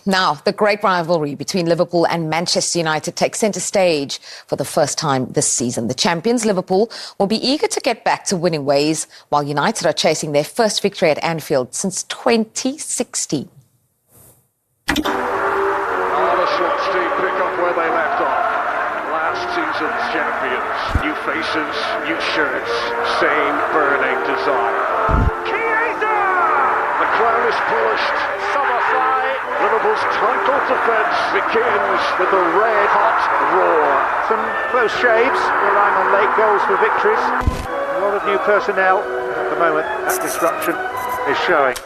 Now, the great rivalry between Liverpool and Manchester United takes centre stage for the first time this season. The champions, Liverpool, will be eager to get back to winning ways, while United are chasing their first victory at Anfield since 2016. Arne pick up where they left off. Last season's champions. New faces, new shirts, same burning desire. The crown is polished. Summer fly. Liverpool's title defence begins with a red-hot roar. Some close shaves, relying on late goals for victories. A lot of new personnel at the moment. That disruption is showing.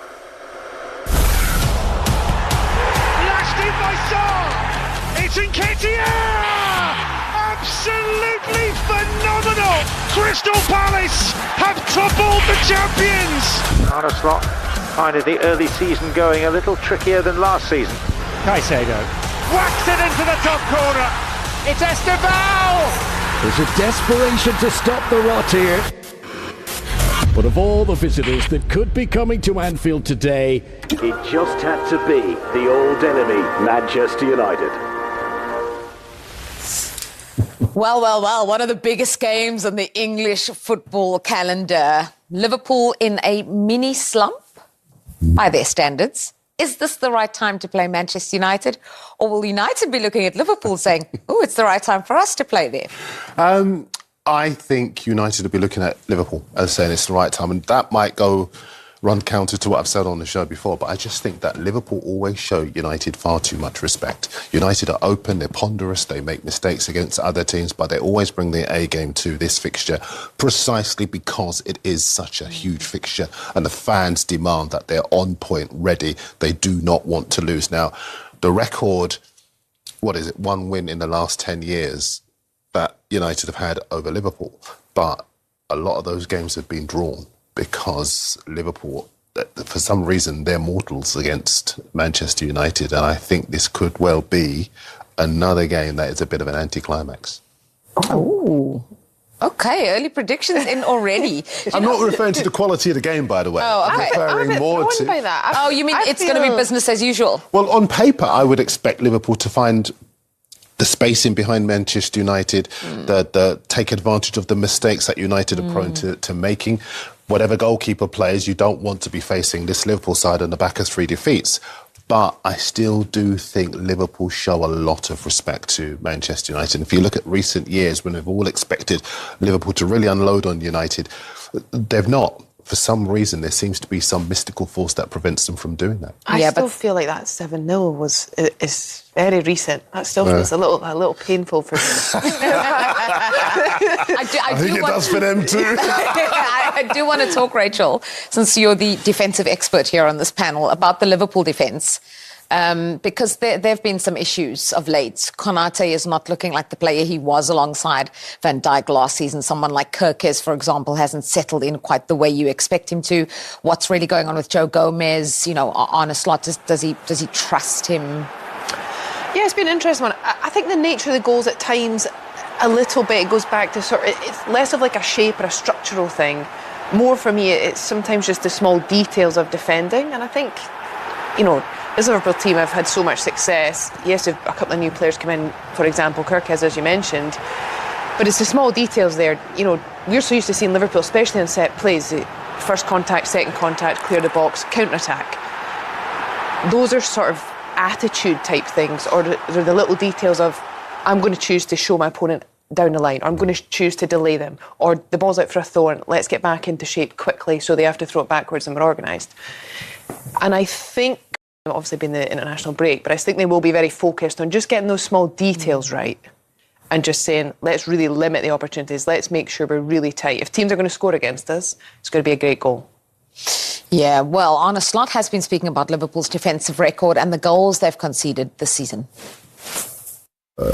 Lashed in by Saar. It's Nketiah! Absolutely phenomenal! Crystal Palace have toppled the champions! Arne finding the early season going a little trickier than last season. Caicedo Whacks it into the top corner. It's Esteval! There's a desperation to stop the rot here. But of all the visitors that could be coming to Anfield today, it just had to be the old enemy, Manchester United. Well, one of the biggest games on the English football calendar. Liverpool in a mini slump by their standards. Is this the right time to play Manchester United? Or will United be looking at Liverpool saying, oh, it's the right time for us to play there? I think United will be looking at Liverpool as saying it's the right time. And that might run counter to what I've said on the show before, but I just think that Liverpool always show United far too much respect. United are open, they're ponderous, they make mistakes against other teams, but they always bring their A game to this fixture precisely because it is such a huge fixture and the fans demand that they're on point, ready. They do not want to lose. Now, the record, what is it, 1 win in the last 10 years that United have had over Liverpool, but a lot of those games have been drawn because Liverpool, for some reason, they're mortals against Manchester United, and I think this could well be another game that is a bit of an anticlimax. Oh, okay, early predictions in already. I'm not referring to the quality of the game, by the way. Oh, okay. I'm referring more to... by that. Oh, you mean it's going to be business as usual? Well, on paper, I would expect Liverpool to find the spacing behind Manchester United, the take advantage of the mistakes that United are prone to making. Whatever goalkeeper plays, you don't want to be facing this Liverpool side on the back of 3 defeats. But I still do think Liverpool show a lot of respect to Manchester United. And if you look at recent years when we've all expected Liverpool to really unload on United, they've not. For some reason, there seems to be some mystical force that prevents them from doing that. I still feel like that 7-0 is very recent. That still feels a little painful for me. I think it does for them too. I do want to talk, Rachel, since you're the defensive expert here on this panel, about the Liverpool defence. Because there have been some issues of late. Konate is not looking like the player he was alongside Van Dijk last season. Someone like Kirkes, for example, hasn't settled in quite the way you expect him to. What's really going on with Joe Gomez? You know, Arne, does he trust him? Yeah, it's been an interesting one. I think the nature of the goals at times, a little bit, goes back to it's less of like a shape or a structural thing. More for me, it's sometimes just the small details of defending. And I think, this Liverpool team have had so much success. Yes, a couple of new players come in, for example, Kirkes, as you mentioned. But it's the small details there. We're so used to seeing Liverpool, especially in set plays, first contact, second contact, clear the box, counter-attack. Those are sort of attitude type things, or they're the little details of, I'm going to choose to show my opponent down the line, or I'm going to choose to delay them, or the ball's out for a throw, and let's get back into shape quickly so they have to throw it backwards and we're organised. And I think, obviously been the international break, but I think they will be very focused on just getting those small details right and just saying, let's really limit the opportunities. Let's make sure we're really tight. If teams are going to score against us, it's going to be a great goal. Yeah, well, Arne Slot has been speaking about Liverpool's defensive record and the goals they've conceded this season.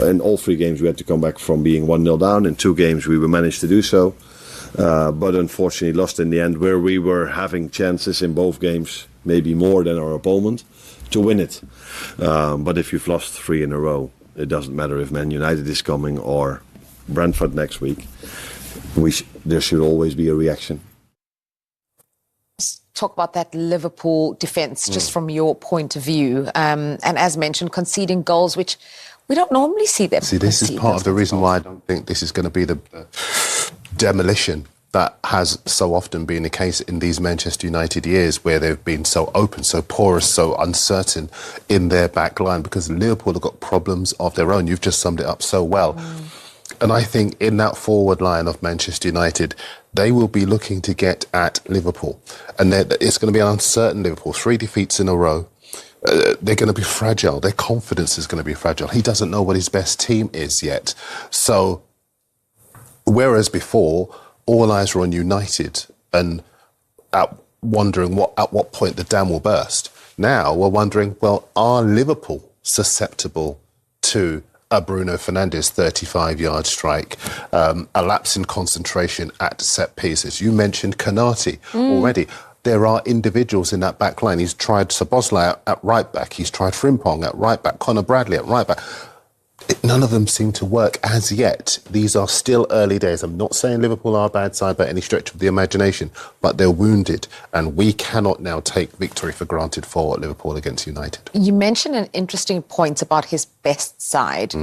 In all 3 games, we had to come back from being 1-0 down. In 2 games, we managed to do so. But unfortunately lost in the end, where we were having chances in both games, maybe more than our opponent, to win it. But if you've lost 3 in a row, it doesn't matter if Man United is coming or Brentford next week. There should always be a reaction. talk about that Liverpool defence, just from your point of view. And as mentioned, conceding goals, which we don't normally see them. See, this is part of the reason why I don't think this is going to be the demolition that has so often been the case in these Manchester United years, where they've been so open, so porous, so uncertain in their back line, because Liverpool have got problems of their own. You've just summed it up so well. And I think in that forward line of Manchester United, they will be looking to get at Liverpool. And it's going to be an uncertain Liverpool. 3 defeats in a row. They're going to be fragile. Their confidence is going to be fragile. He doesn't know what his best team is yet. So, whereas before, all eyes were on United and wondering at what point the dam will burst. Now we're wondering, well, are Liverpool susceptible to a Bruno Fernandes 35-yard strike, a lapse in concentration at set pieces? You mentioned Konate already. There are individuals in that back line. He's tried Szoboszlai at right back. He's tried Frimpong at right back. Conor Bradley at right back. None of them seem to work as yet. These are still early days. I'm not saying Liverpool are a bad side by any stretch of the imagination, but they're wounded, and we cannot now take victory for granted for Liverpool against United. You mentioned an interesting point about his best side,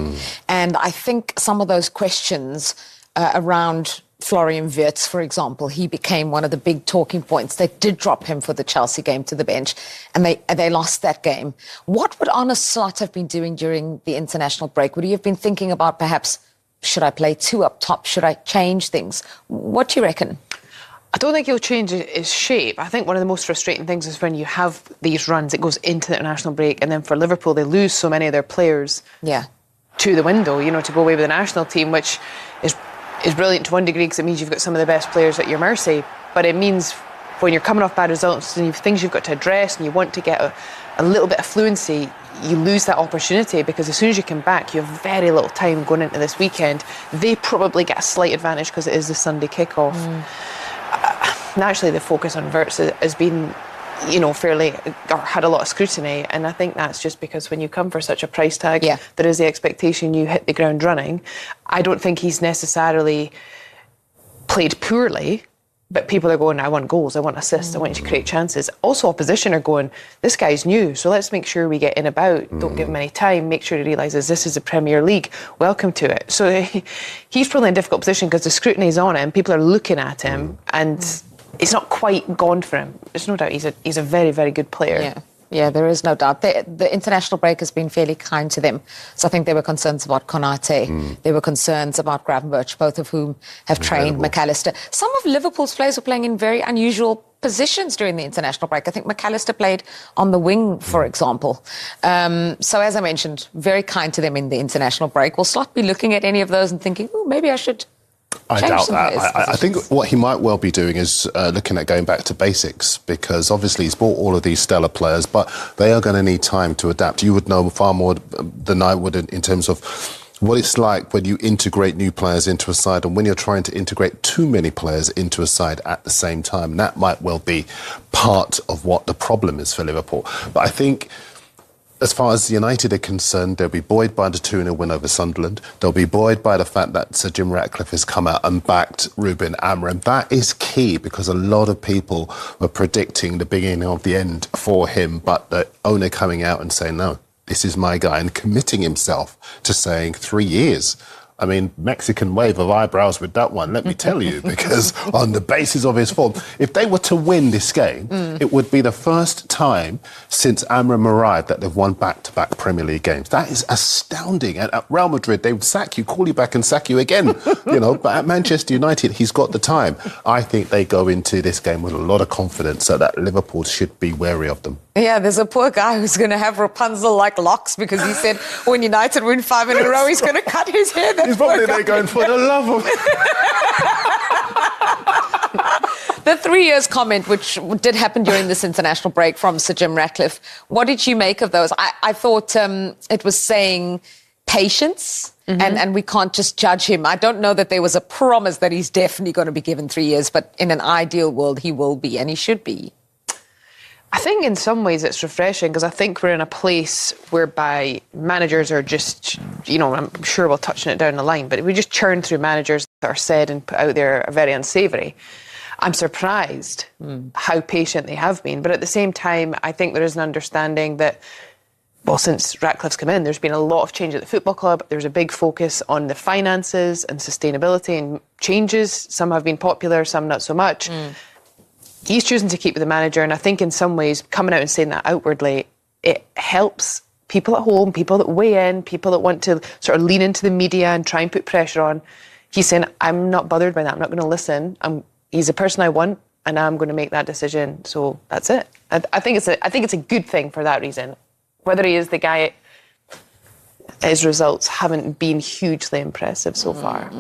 and I think some of those questions around Florian Wirtz, for example, he became one of the big talking points. They did drop him for the Chelsea game to the bench, and they lost that game. What would Arne Slot have been doing during the international break? Would he have been thinking about perhaps, should I play 2 up top? Should I change things? What do you reckon? I don't think he'll change his shape. I think one of the most frustrating things is when you have these runs, it goes into the international break, and then for Liverpool, they lose so many of their players to the window, to go away with the national team, which is brilliant to one degree, because it means you've got some of the best players at your mercy. But it means when you're coming off bad results and you've things you've got to address and you want to get a little bit of fluency, you lose that opportunity, because as soon as you come back, you have very little time going into this weekend. They probably get a slight advantage because it is the Sunday kickoff. Naturally, the focus on Wirtz has been, fairly, or had a lot of scrutiny, and I think that's just because when you come for such a price tag, there is the expectation you hit the ground running. I don't think he's necessarily played poorly, but people are going, I want goals, I want assists, I want you to create chances. Also, opposition are going, this guy's new, so let's make sure we get in about, don't give him any time, make sure he realises this is the Premier League, welcome to it. So he's probably in a difficult position because the scrutiny's on him, people are looking at him, and it's not quite gone for him. There's no doubt he's a very, very good player. Yeah, there is no doubt. The international break has been fairly kind to them. So I think there were concerns about Konate. There were concerns about Gravenberch, both of whom have trained McAllister. Some of Liverpool's players were playing in very unusual positions during the international break. I think McAllister played on the wing, for example. So as I mentioned, very kind to them in the international break. Will Slot be looking at any of those and thinking, maybe I should... I doubt that. I think what he might well be doing is looking at going back to basics, because obviously he's bought all of these stellar players, but they are going to need time to adapt. You would know far more than I would in terms of what it's like when you integrate new players into a side, and when you're trying to integrate too many players into a side at the same time. And that might well be part of what the problem is for Liverpool. But I think, as far as United are concerned, they'll be buoyed by the 2-0 win over Sunderland. They'll be buoyed by the fact that Sir Jim Ratcliffe has come out and backed Ruben Amorim. That is key, because a lot of people were predicting the beginning of the end for him, but the owner coming out and saying, no, this is my guy, and committing himself to saying 3 years. I mean, Mexican wave of eyebrows with that one, let me tell you, because on the basis of his form, if they were to win this game, it would be the first time since Amorim arrived that they've won back-to-back Premier League games. That is astounding. At Real Madrid, they would sack you, call you back and sack you again, but at Manchester United, he's got the time. I think they go into this game with a lot of confidence, so that Liverpool should be wary of them. Yeah, there's a poor guy who's going to have Rapunzel-like locks, because he said when United win 5 in a row, he's going to cut his hair. He's probably there going, for the love of... The 3 years comment, which did happen during this international break from Sir Jim Ratcliffe, what did you make of those? I thought it was saying patience, and we can't just judge him. I don't know that there was a promise that he's definitely going to be given 3 years, but in an ideal world, he will be, and he should be. I think in some ways it's refreshing, because I think we're in a place whereby managers are just, I'm sure we'll touch on it down the line, but we just churn through managers that are said and put out there are very unsavoury. I'm surprised how patient they have been. But at the same time, I think there is an understanding that, well, since Ratcliffe's come in, there's been a lot of change at the football club. There's a big focus on the finances and sustainability and changes. Some have been popular, some not so much. He's choosing to keep with the manager, and I think in some ways, coming out and saying that outwardly, it helps people at home, people that weigh in, people that want to sort of lean into the media and try and put pressure on. He's saying, I'm not bothered by that. I'm not going to listen. He's the person I want, and I'm going to make that decision. So that's it. I think it's a good thing for that reason. Whether he is the guy, his results haven't been hugely impressive so far.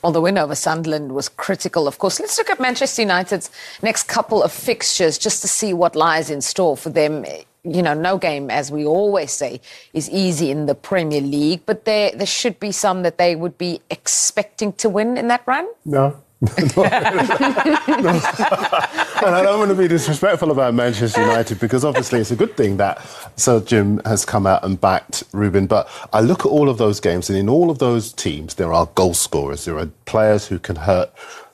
Well, the win over Sunderland was critical, of course. Let's look at Manchester United's next couple of fixtures just to see what lies in store for them. You know, no game, as we always say, is easy in the Premier League, but there should be some that they would be expecting to win in that run? No. No. And I don't want to be disrespectful about Manchester United because obviously it's a good thing that Sir Jim has come out and backed Ruben. But I look at all of those games, and in all of those teams, there are goal scorers. There are players who can hurt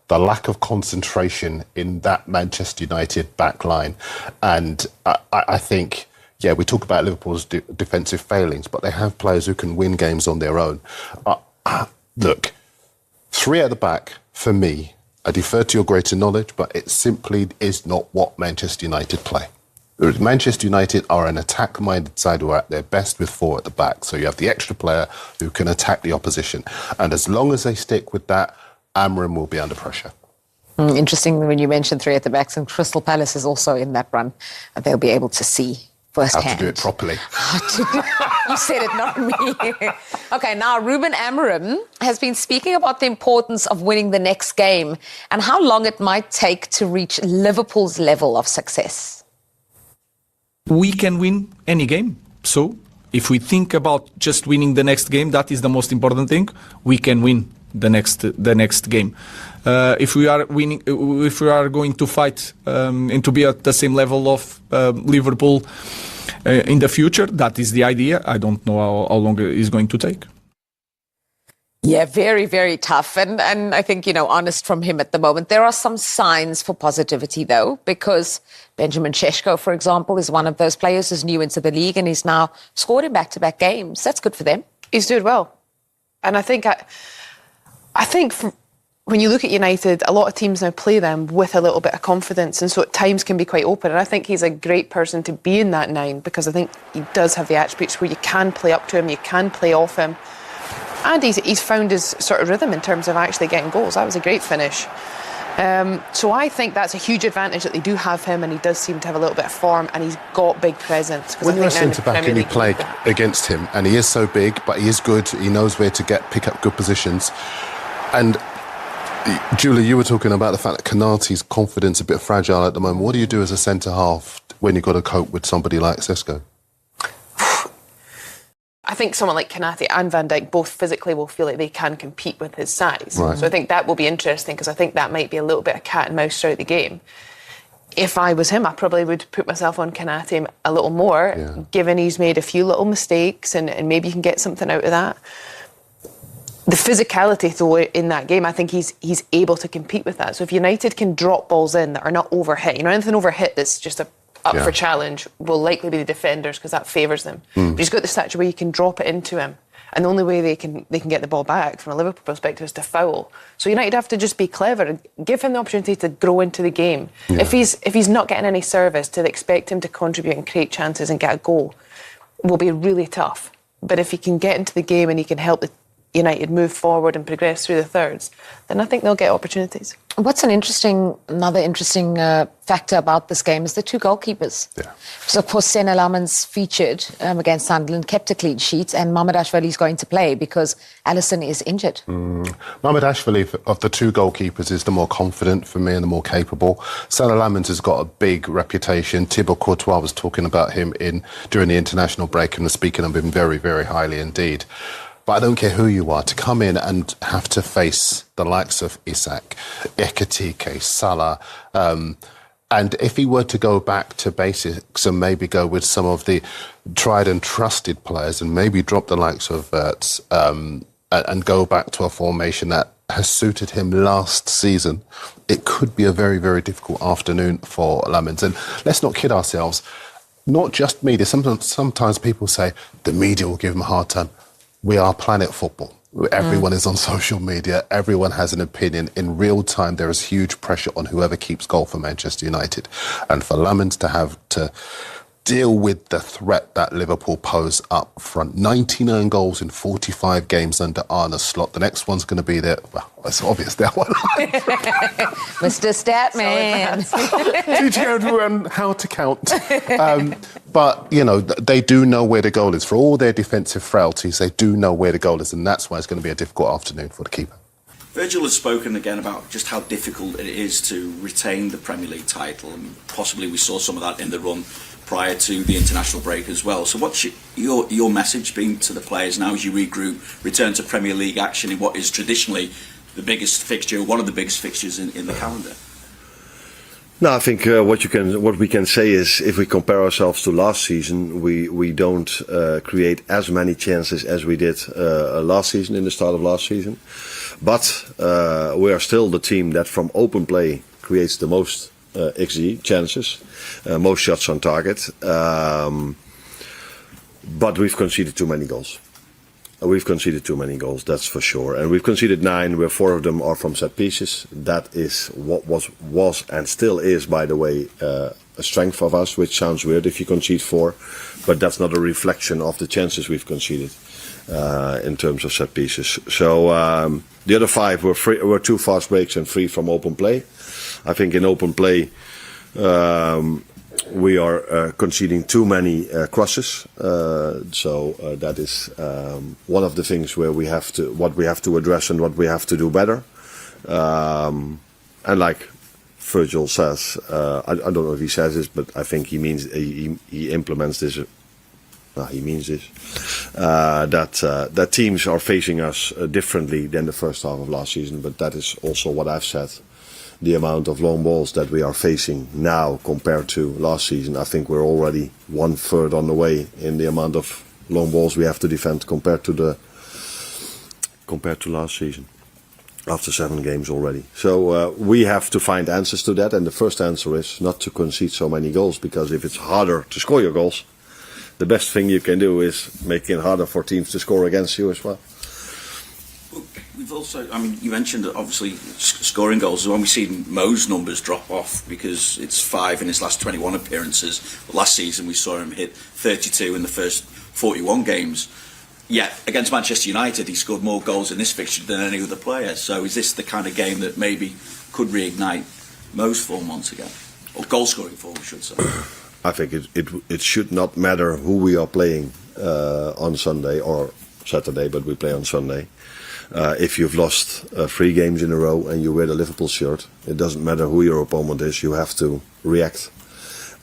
the lack of concentration in that Manchester United back line. And I think, yeah, we talk about Liverpool's defensive failings, but they have players who can win games on their own. Look, 3 at the back, for me, I defer to your greater knowledge, but it simply is not what Manchester United play. Manchester United are an attack-minded side who are at their best with 4 at the back. So you have the extra player who can attack the opposition. And as long as they stick with that, Amorim will be under pressure. Interesting when you mentioned 3 at the backs, and Crystal Palace is also in that run. They'll be able to see firsthand. How to do it properly. You said it, not me. Okay, now Ruben Amorim has been speaking about the importance of winning the next game and how long it might take to reach Liverpool's level of success. We can win any game. So if we think about just winning the next game, that is the most important thing. We can win the next game. If we are winning, if we are going to fight and to be at the same level of Liverpool in the future, that is the idea. I don't know how long it is going to take. Yeah, very, very tough. And I think, honest from him at the moment. There are some signs for positivity, though, because Benjamin Šeško, for example, is one of those players who's new into the league and he's now scored in back-to-back games. That's good for them. He's doing well. And I think when you look at United, a lot of teams now play them with a little bit of confidence, and so at times can be quite open. And I think he's a great person to be in that 9 because I think he does have the attributes where you can play up to him, you can play off him. And he's found his sort of rhythm in terms of actually getting goals. That was a great finish. So I think that's a huge advantage that they do have him, and he does seem to have a little bit of form, and he's got big presence. When you're a centre-back and you play against him, and he is so big, but he is good, he knows where to pick up good positions. And Julie, you were talking about the fact that Konaté's confidence is a bit fragile at the moment. What do you do as a centre-half when you've got to cope with somebody like Šeško? I think someone like Konaté and Van Dijk both physically will feel like they can compete with his size. Right. So I think that will be interesting because I think that might be a little bit of cat and mouse throughout the game. If I was him, I probably would put myself on Konaté a little more, given he's made a few little mistakes and maybe you can get something out of that. The physicality, though, in that game, I think he's able to compete with that. So if United can drop balls in that are not overhit, anything overhit that's just up for challenge will likely be the defenders because that favours them. But he's got the stature where you can drop it into him. And the only way they can get the ball back from a Liverpool perspective is to foul. So United have to just be clever and give him the opportunity to grow into the game. Yeah. If he's not getting any service, to expect him to contribute and create chances and get a goal will be really tough. But if he can get into the game and he can help the United move forward and progress through the thirds, then I think they'll get opportunities. What's another interesting factor about this game is the 2 goalkeepers. Yeah. So, of course, Sen Alaman's featured against Sunderland, kept a clean sheet, and Mamardashvili is going to play because Alisson is injured. Mamardashvili, of the 2 goalkeepers, is the more confident for me and the more capable. Sen Alaman's has got a big reputation. Thibaut Courtois was talking about him during the international break and was speaking of him very, very highly indeed. But I don't care who you are, to come in and have to face the likes of Isak, Ekitike, Salah, and if he were to go back to basics and maybe go with some of the tried and trusted players and maybe drop the likes of Wirtz and go back to a formation that has suited him last season, it could be a very, very difficult afternoon for Lammens. And let's not kid ourselves, not just media. Sometimes people say the media will give him a hard time. We are Planet Football. Everyone is on social media. Everyone has an opinion. In real time, there is huge pressure on whoever keeps goal for Manchester United. And for Lammens to have to deal with the threat that Liverpool pose up front. 99 goals in 45 games under Arne's slot. The next one's going to be there. Well, it's obvious, that one. Mr. Statman. Teaching everyone how to count. But, you know, they do know where the goal is. For all their defensive frailties, they do know where the goal is, and that's why it's going to be a difficult afternoon for the keeper. Virgil has spoken again about just how difficult it is to retain the Premier League title, and possibly we saw some of that in the run prior to the international break as well. So what's your message been to the players now as you regroup, return to Premier League action in what is traditionally the biggest fixture, one of the biggest fixtures in the calendar? No, I think what we can say is, if we compare ourselves to last season, we don't create as many chances as we did last season, in the start of last season. But we are still the team that from open play creates the most XG chances, most shots on target. But we've conceded too many goals. We've conceded too many goals, that's for sure. And we've conceded 9, where 4 of them are from set pieces. That is what was and still is, by the way, a strength of us, which sounds weird if you concede 4. But that's not a reflection of the chances we've conceded in terms of set pieces. So the other 5 were 2 fast breaks and 3 from open play. I think in open play we are conceding too many crosses, so that is one of the things where we have to address and what we have to do better. And like Virgil says, I don't know if he says this, but I think he means he implements this. He means this, that teams are facing us differently than the first half of last season. But that is also what I've said. The amount of long balls that we are facing now compared to last season, I think we're already 1/3 on the way in the amount of long balls we have to defend compared to last season. After 7 games already. So we have to find answers to that, and the first answer is not to concede so many goals, because if it's harder to score your goals, the best thing you can do is make it harder for teams to score against you as well. We've also, I mean, you mentioned obviously scoring goals. When we've seen Mo's numbers drop off because it's 5 in his last 21 appearances. Last season we saw him hit 32 in the first 41 games. Yet against Manchester United he scored more goals in this fixture than any other player. So is this the kind of game that maybe could reignite Mo's form once again? Or goal scoring form, I should say. I think it should not matter who we are playing on Sunday or Saturday, but we play on Sunday. If you've lost 3 games in a row and you wear the Liverpool shirt, it doesn't matter who your opponent is, you have to react.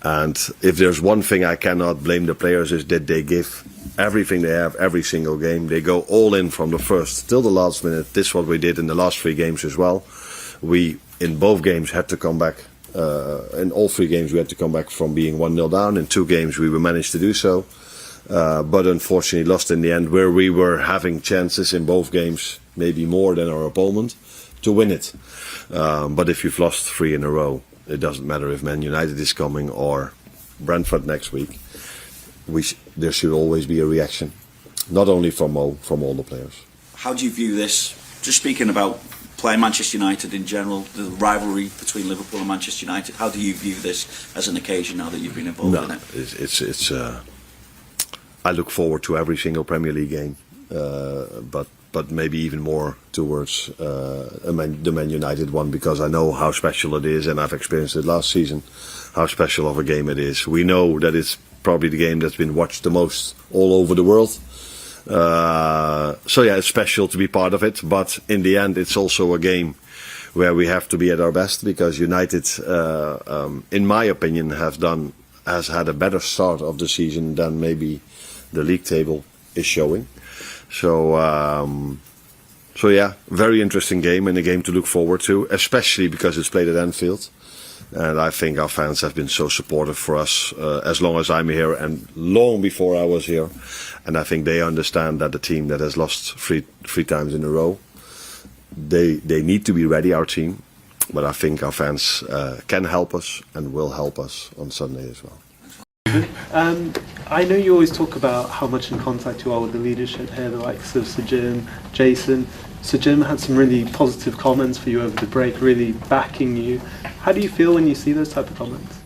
And if there's one thing I cannot blame the players, is that they give everything they have every single game. They go all in from the first till the last minute. This is what we did in the last 3 games as well. We, in both games, had to come back. In all 3 games we had to come back from being 1-0 down. In 2 games we managed to do so. But unfortunately lost in the end, where we were having chances in both games, maybe more than our opponent, to win it. But if you've lost 3 in a row, it doesn't matter if Man United is coming or Brentford next week. There should always be a reaction, not only from Mo, from all the players. How do you view this? Just speaking about playing Manchester United in general, the rivalry between Liverpool and Manchester United, how do you view this as an occasion now that you've been involved in it? It's I look forward to every single Premier League game, but maybe even more towards the Man United one, because I know how special it is, and I've experienced it last season, how special of a game it is. We know that it's probably the game that's been watched the most all over the world. So yeah, it's special to be part of it, but in the end it's also a game where we have to be at our best, because United, in my opinion, has had a better start of the season than maybe the league table is showing. So yeah, very interesting game, and a game to look forward to, especially because it's played at Anfield. And I think our fans have been so supportive for us as long as I'm here and long before I was here. And I think they understand that the team that has lost three times in a row they need to be ready, our team. But I think our fans can help us and will help us on Sunday as well. I know you always talk about how much in contact you are with the leadership here, the likes of Sir Jim, Jason. Sir Jim had some really positive comments for you over the break, really backing you. How do you feel when you see those type of comments?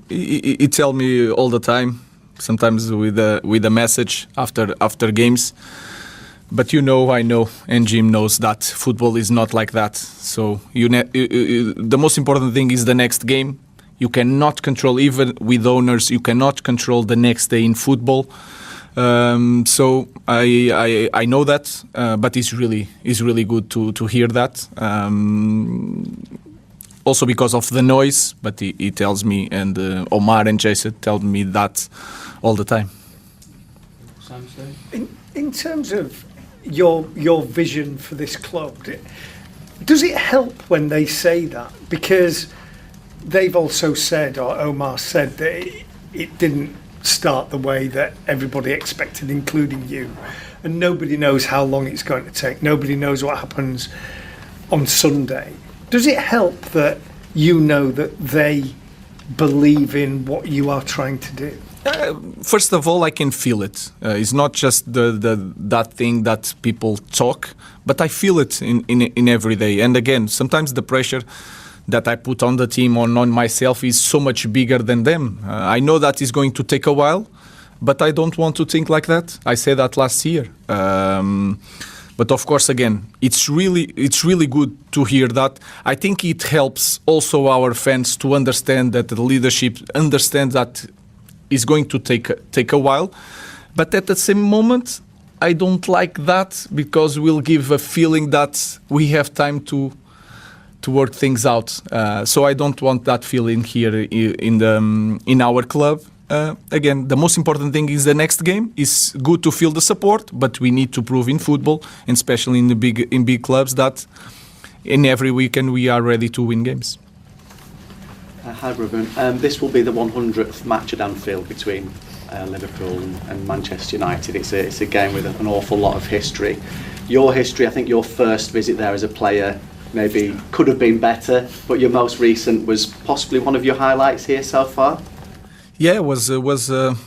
He tell me all the time, sometimes with a message after games. But I know, and Jim knows that football is not like that. So the most important thing is the next game. You cannot control, even with owners, you cannot control the next day in football. So I know that, but it's really good to hear that. Also because of the noise, but he tells me, and Omar and Jason tell me that all the time. In terms of your vision for this club, does it help when they say that? Because they've also said, or Omar said, that it didn't start the way that everybody expected, including you. And nobody knows how long it's going to take. Nobody knows what happens on Sunday. Does it help that you know that they believe in what you are trying to do? First of all, I can feel it. It's not just that thing that people talk, but I feel it in every day. And again, sometimes the pressure that I put on the team or on myself is so much bigger than them. I know that is going to take a while, but I don't want to think like that. I said that last year. But of course, again, it's really good to hear that. I think it helps also our fans to understand that the leadership understands that it's going to take a while. But at the same moment, I don't like that, because we'll give a feeling that we have time to work things out. So I don't want that feeling here in our club. Again, the most important thing is the next game. It's good to feel the support, but we need to prove in football, and especially in big clubs, that in every weekend we are ready to win games. Hi, Ruben. This will be the 100th match at Anfield between Liverpool and Manchester United. It's a game with an awful lot of history. Your history, I think your first visit there as a player maybe could have been better, but your most recent was possibly one of your highlights here so far. Yeah,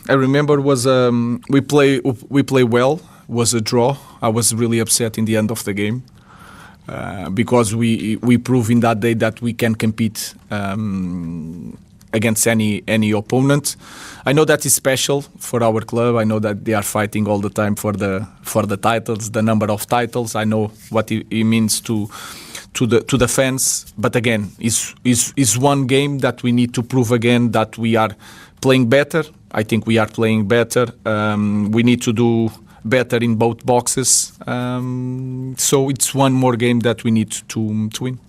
I remember we play well. Was a draw. I was really upset in the end of the game because we proved in that day that we can compete against any opponent. I know that is special for our club. I know that they are fighting all the time for the titles, the number of titles. I know what it means to the fans. But again, is one game that we need to prove again that we are playing better. I think we are playing better. We need to do better in both boxes. So it's one more game that we need to win.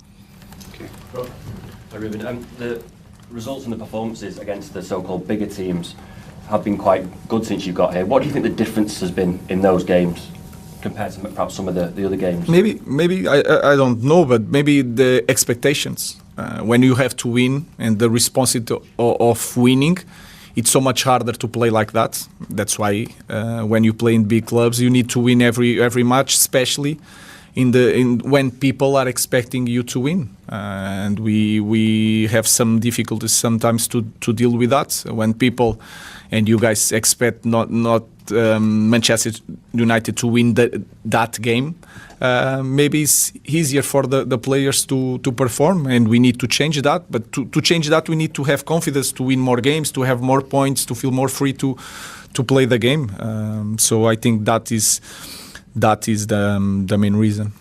Okay. Hi, Ruben. The results and the performances against the so-called bigger teams have been quite good since you got here. What do you think the difference has been in those games compared to perhaps some of the other games? Maybe I don't know, but maybe the expectations. When you have to win and the responsibility of winning, it's so much harder to play like that. That's why when you play in big clubs, you need to win every match, especially when people are expecting you to win. And we have some difficulties sometimes to deal with that. When people and you guys expect not Manchester United to win that game, maybe it's easier for the players to perform, and we need to change that. But to change that, we need to have confidence to win more games, to have more points, to feel more free to play the game. So I think that is the main reason.